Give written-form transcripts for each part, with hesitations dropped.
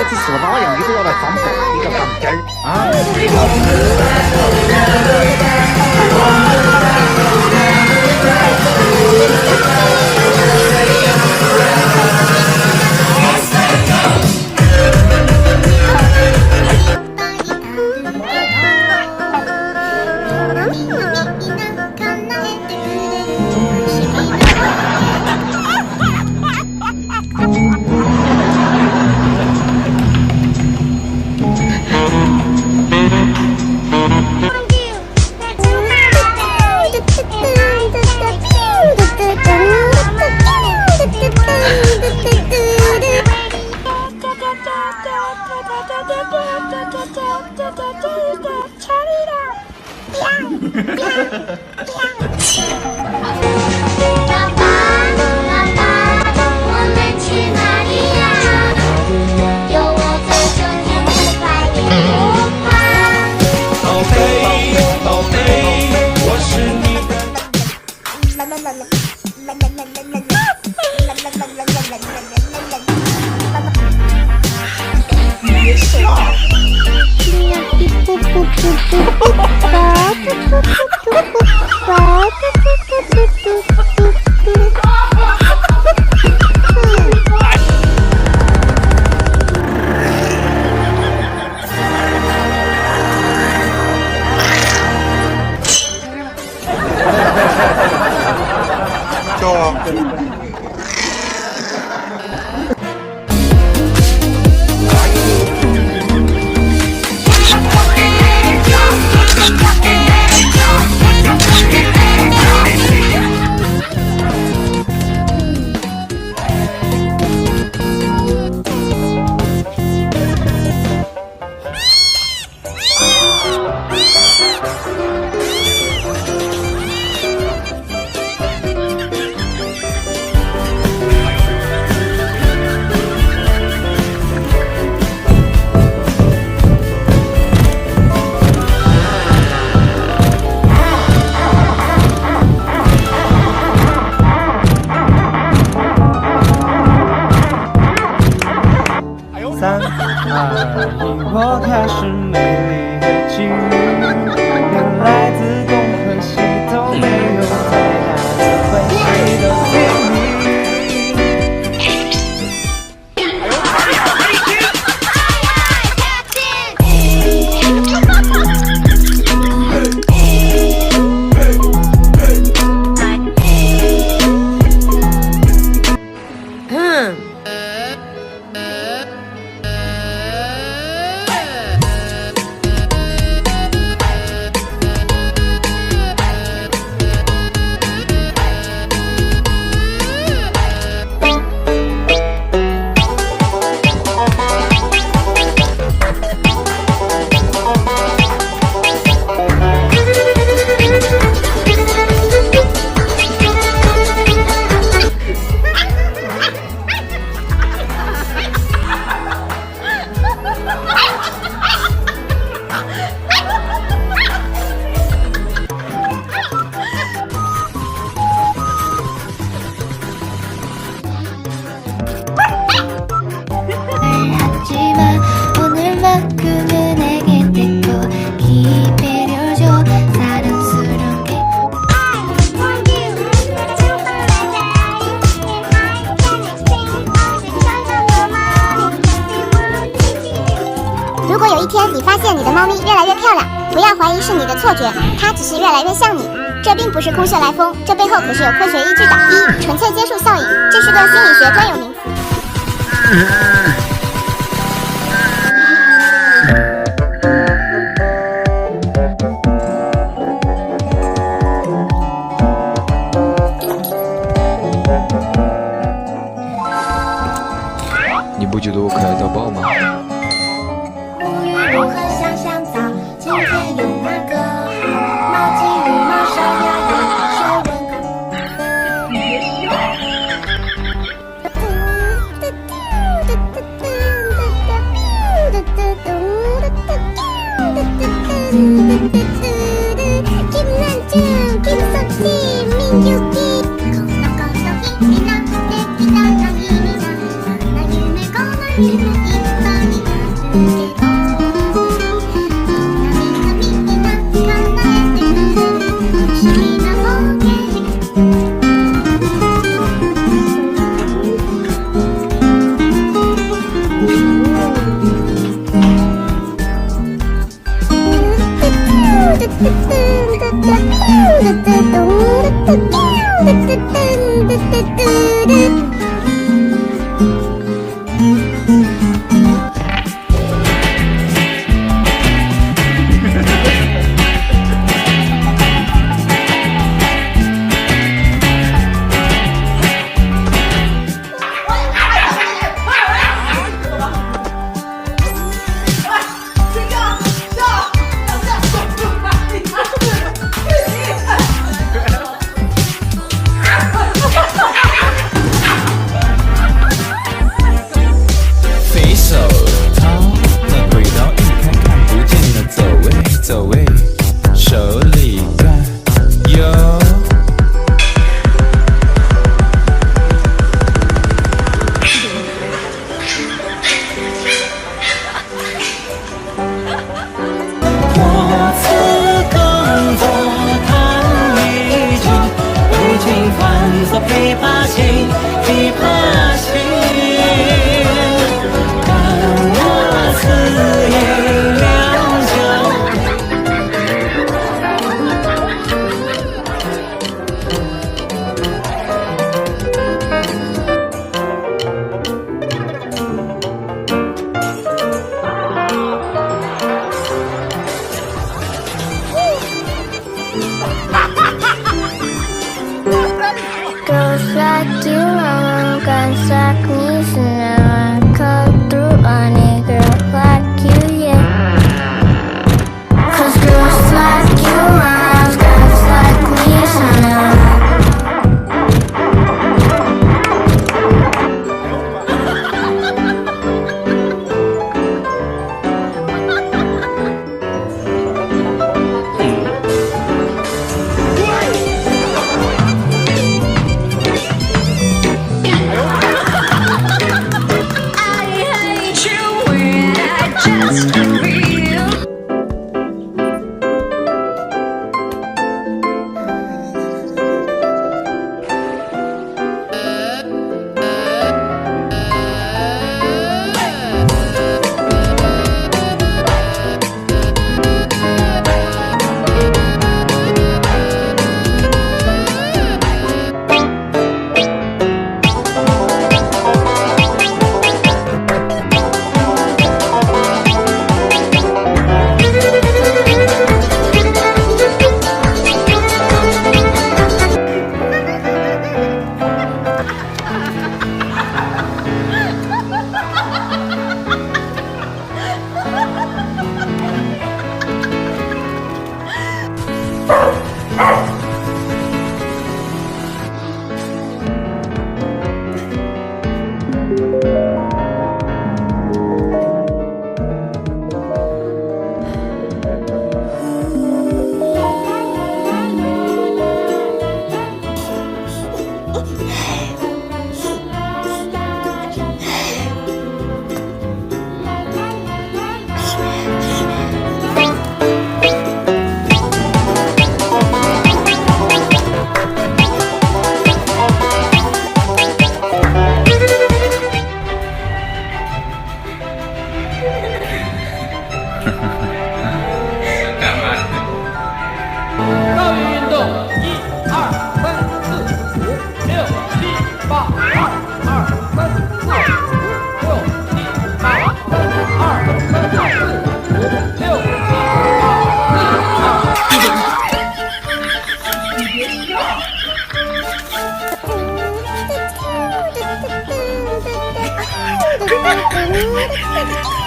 次说哪样，你都要来放爆你个钢筋儿啊！我开始美丽的际遇，原来自东和西都没有太大的关系的秘密。如果有一天你发现你的猫咪越来越漂亮，不要怀疑是你的错觉，它只是越来越像你。这并不是空穴来风，这背后可是有科学依据的。一、纯粹接触效应，这是个心理学专有名词。你不觉得我可爱到爆吗？如何想象早？今天有哪个好？毛巾、羽毛、小鸭子、学问课。いっぱい飞手套，那轨道一看看不见的走位，走位，手里干有。我此工作弹一句，为君弹奏琵琶行，琵琶行。看我此夜良久。Girls like you, guys like me, so now I cut through on a girl like you, yeah. 'Cause girls like you, guys like me, so now I hate you when I just feel.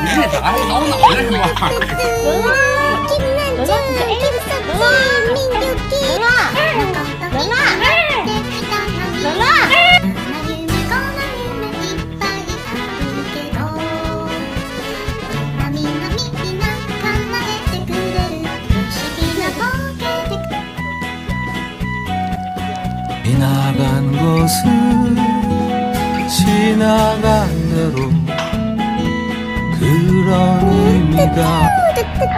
你这咋还挠脑袋是吧？지나간 곳은 지나간 대로 그런 의미가 다